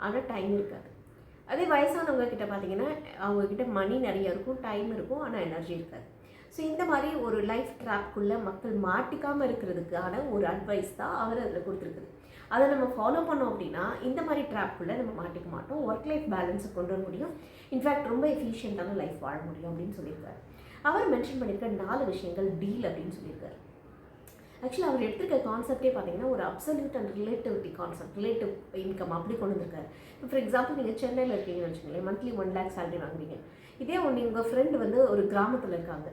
ஆனால் டைம் இருக்காது. அதே வயசானவங்க கிட்ட பார்த்தீங்கன்னா அவங்கக்கிட்ட மணி நிறைய இருக்கும், டைம் இருக்கும், ஆனால் எனர்ஜி இருக்காது. ஸோ இந்த மாதிரி ஒரு லைஃப் ட்ராப்குள்ளே மக்கள் மாட்டிக்காமல் இருக்கிறதுக்கான ஒரு அட்வைஸ் தான் அவர் அதில் கொடுத்துருக்குது. அதை நம்ம ஃபாலோ பண்ணோம் அப்படின்னா இந்த மாதிரி ட்ராப்குள்ளே நம்ம மாட்டிக்க மாட்டோம், ஒர்க் லைஃப் பேலன்ஸை கொண்டு வர முடியும், இன்ஃபேக்ட் ரொம்ப எஃபிஷியண்ட்டான லைஃப் வாழ முடியும் அப்படின்னு சொல்லியிருக்காரு. அவர் மென்ஷன் பண்ணியிருக்க 4 விஷயங்கள் டீல் அப்படின்னு சொல்லியிருக்காரு. ஆக்சுவலாக அவர் எடுத்துருக்க கான்செப்டே பார்த்தீங்கன்னா ஒரு absolute and relativity concept, relative income அப்படி கொண்டு வந்திருக்காரு. இப்போ ஃபார் எக்ஸாம்பிள் நீங்கள் சென்னையில் இருக்கீங்கன்னு வச்சுக்கோங்களேன், மந்த்லி 1 lakh சேலரி வாங்குறீங்க. இதே ஒன்று உங்கள் ஃப்ரெண்டு வந்து ஒரு கிராமத்தில் இருக்காங்க,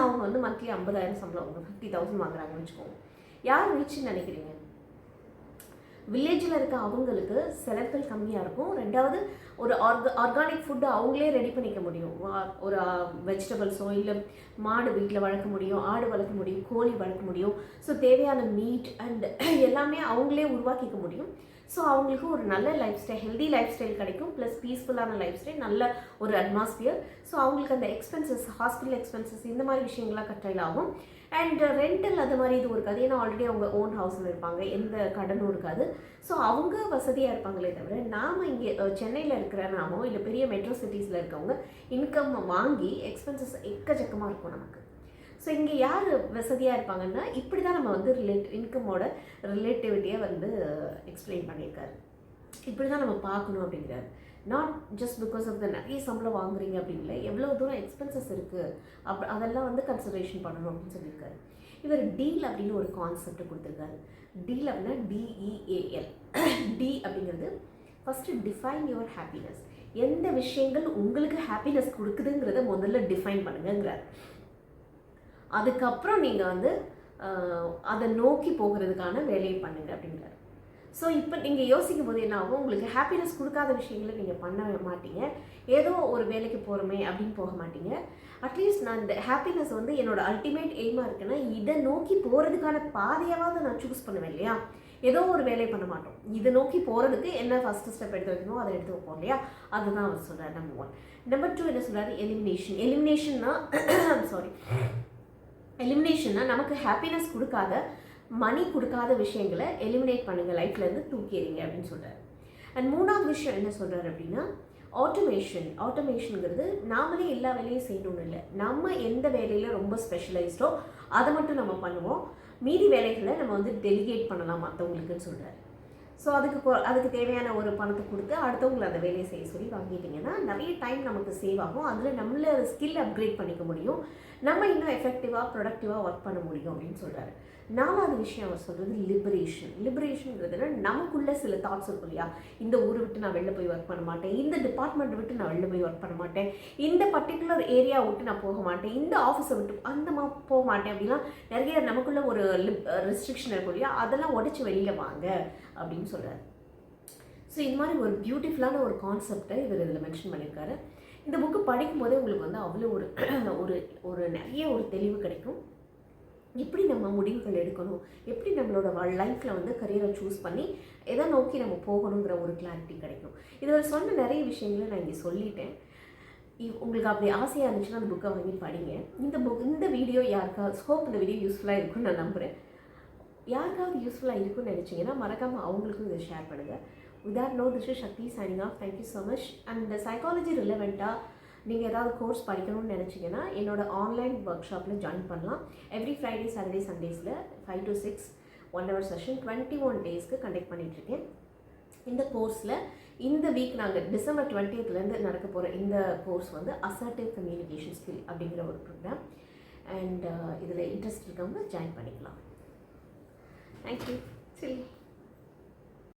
அவங்க வந்து மந்த்லி 50,000 சம்பளம், அவங்க 50,000 வாங்குறாங்கன்னு வச்சுக்கோங்க. யார் ரிச்சுன்னு நினைக்கிறீங்க? வில்லேஜில் இருக்க அவங்களுக்கு செலவுகள் கம்மியாக இருக்கும். ரெண்டாவது ஒரு ஆர்கானிக் ஃபுட்டு அவங்களே ரெடி பண்ணிக்க முடியும். ஒரு வெஜிடபிள்ஸோ இல்லை மாடு வீட்டில் வளர்க்க முடியும், ஆடு வளர்க்க முடியும், கோழி வளர்க்க முடியும். ஸோ தேவையான மீட் அண்ட் எல்லாமே அவங்களே உருவாக்கிக்க முடியும். ஸோ அவங்களுக்கு ஒரு நல்ல life style, healthy life style கிடைக்கும், ப்ளஸ் பீஸ்ஃபுல்லான லைஃப் ஸ்டைல், நல்ல ஒரு அட்மாஸ்பியர். ஸோ அவங்களுக்கு அந்த எக்ஸ்பென்சஸ், ஹாஸ்பிட்டல் எக்ஸ்பென்சஸ் இந்த மாதிரி விஷயங்கள்லாம் கட்டையில் ஆகும். அண்ட் ரெண்டல் அது மாதிரி இது இருக்காது, ஏன்னா ஆல்ரெடி அவங்க ஓன் ஹவுஸில் இருப்பாங்க, எந்த கடனும் இருக்காது. ஸோ அவங்க வசதியாக இருப்பாங்களே தவிர நாம் இங்கே சென்னையில் இருக்கிற நாமோ இல்லை பெரிய மெட்ரோ சிட்டிஸில் இருக்கவங்க இன்கம் வாங்கி எக்ஸ்பென்சஸ் எக்கச்சக்கமாக இருக்கும் நமக்கு. ஸோ இங்கே யார் வசதியாக இருப்பாங்கன்னா இப்படி தான் நம்ம வந்து இன்கமோட ரிலேட்டிவிட்டியை வந்து எக்ஸ்பிளைன் பண்ணியிருக்காரு. இப்படி தான் நம்ம பார்க்கணும் அப்படிங்கிறாரு. Not just because of the நிறைய சம்பளம் வாங்குறீங்க அப்படின்னு இல்லை, எவ்வளோ தூரம் எக்ஸ்பென்சஸ் இருக்குது அதெல்லாம் வந்து கன்சிடரேஷன் பண்ணணும் அப்படின்னு சொல்லியிருக்காரு. இவர் டீல் அப்படின்னு ஒரு கான்செப்ட் கொடுத்துருக்காரு. டீல் அப்படின்னா DEAL. டி அப்படிங்கிறது ஃபஸ்ட்டு டிஃபைன் யுவர் ஹாப்பினஸ். எந்த விஷயங்கள் உங்களுக்கு ஹாப்பினஸ் கொடுக்குதுங்கிறத முதல்ல டிஃபைன் பண்ணுங்கிறார். அதுக்கப்புறம் நீங்கள் வந்து அதை நோக்கி போகிறதுக்கான வேலையை பண்ணுங்க அப்படிங்கிறார். ஸோ இப்போ நீங்கள் யோசிக்கும் போது என்ன ஆகும், உங்களுக்கு ஹாப்பினஸ் கொடுக்காத விஷயங்களை நீங்கள் பண்ண மாட்டீங்க. ஏதோ ஒரு வேலைக்கு போகிறோமே அப்படின்னு போக மாட்டீங்க. அட்லீஸ்ட் நான் இந்த ஹாப்பினஸ் வந்து என்னோட அல்டிமேட் எய்மாக இருக்குன்னா இதை நோக்கி போகிறதுக்கான பாதையாவது நான் சூஸ் பண்ணுவேன் இல்லையா. ஏதோ ஒரு வேலையை பண்ண மாட்டோம், இதை நோக்கி போகிறதுக்கு என்ன ஃபஸ்ட்டு ஸ்டெப் எடுத்து வைக்கணும் அதை எடுத்து வைப்போம் இல்லையா. அதுதான் அவர் சொல்கிறார். நம்பர் 1. நம்பர் 2 என்ன சொல்கிறாரு, எலிமினேஷன்னா எலிமினேஷன்னா நமக்கு ஹாப்பினஸ் கொடுக்காத, மணி கொடுக்காத விஷயங்களை எலிமினேட் பண்ணுங்கள், லைஃப்லேருந்து தூக்கிடுங்க அப்படின்னு சொல்கிறார். அண்ட் 3ஆவது விஷயம் என்ன சொல்கிறார் அப்படின்னா ஆட்டோமேஷனுங்கிறது நாமளே எல்லா வேலையும் செய்யணும்னு இல்லை, நம்ம எந்த வேலையில் ரொம்ப ஸ்பெஷலைஸ்டோ அதை மட்டும் நம்ம பண்ணுவோம், மீதி வேலைகளை நம்ம வந்து டெலிகேட் பண்ணலாம் மற்றவங்களுக்குன்னு சொல்கிறார். ஸோ அதுக்கு தேவையான ஒரு பணத்தை கொடுத்து அடுத்தவங்களை அந்த வேலையை செய்ய சொல்லி வாங்கிட்டிங்கன்னா நிறைய டைம் நமக்கு சேவ் ஆகும், அதில் நம்மள ஸ்கில் அப்கிரேட் பண்ணிக்க முடியும், நம்ம இன்னும் எஃபெக்டிவாக ப்ரொடக்டிவாக ஒர்க் பண்ண முடியும் அப்படின்னு சொல்கிறாரு. 4ஆவது விஷயம் அவர் சொல்கிறது லிபரேஷன்ங்கிறதுனா நமக்குள்ளே சில தாட்ஸ் இருக்கும் இல்லையா. இந்த ஊரை விட்டு நான் வெளில போய் ஒர்க் பண்ண மாட்டேன், இந்த டிபார்ட்மெண்ட்டை விட்டு நான் வெளில போய் ஒர்க் பண்ண மாட்டேன், இந்த பர்டிகுலர் ஏரியா விட்டு நான் போக மாட்டேன், இந்த ஆஃபீஸை விட்டு போக மாட்டேன் அப்படின்னா நிறைய நமக்குள்ளே ஒரு ரெஸ்ட்ரிக்ஷன் இருக்கும் இல்லையா. அதெல்லாம் உடச்சி வெளியில் வாங்க அப்படின்னு சொல்கிறார். ஸோ இந்த மாதிரி ஒரு பியூட்டிஃபுல்லான ஒரு கான்செப்டை இவர் இதில் மென்ஷன் பண்ணியிருக்காரு. இந்த புக்கு படிக்கும்போதே உங்களுக்கு வந்து அவ்வளோ ஒரு நிறைய ஒரு தெளிவு கிடைக்கும். எப்படி நம்ம முடிவுகள் எடுக்கணும், எப்படி நம்மளோட லைஃப்பில் வந்து கரியரை சூஸ் பண்ணி எதை நோக்கி நம்ம போகணுங்கிற ஒரு கிளாரிட்டி கிடைக்கும். இதில் சொன்ன நிறைய விஷயங்களை நான் இங்கே சொல்லிட்டேன். உங்களுக்கு அப்படி ஆசையாக இருந்துச்சுன்னா அந்த புக்கை வாங்கி படிங்க. இந்த வீடியோ யாருக்காவது இந்த வீடியோ யூஸ்ஃபுல்லாக இருக்குன்னு நான் நம்புகிறேன். யாருக்காவது யூஸ்ஃபுல்லாக இருக்குன்னு நினச்சிங்கன்னா மறக்காமல் அவங்களுக்கும் இதை ஷேர் பண்ணுங்கள். With that note, this is Shakti signing off. Thank you so much. And the psychology relevant-ஆக நீங்கள் ஏதாவது கோர்ஸ் படிக்கணும்னு நினச்சிங்கன்னா என்னோட ஆன்லைன் ஒர்க் ஷாப்பில் ஜாயின் பண்ணலாம். எவ்ரி ஃப்ரைடே, சாட்டர்டே, சண்டேஸில் 5 to 6 1 hour செஷன் 21 டேஸ்க்கு கண்டக்ட் பண்ணிகிட்ருக்கேன். இந்த கோர்ஸில் இந்த வீக் நாங்கள் டிசம்பர் 20th நடக்க போகிற இந்த கோர்ஸ் வந்து அசர்ட்டிவ் கம்யூனிகேஷன் ஸ்கில் அப்படிங்கிற ஒரு ப்ரோக்ராம். அண்ட் இதில் இன்ட்ரெஸ்ட் இருக்கவங்க ஜாயின் பண்ணிக்கலாம். தேங்க்யூ. சரி.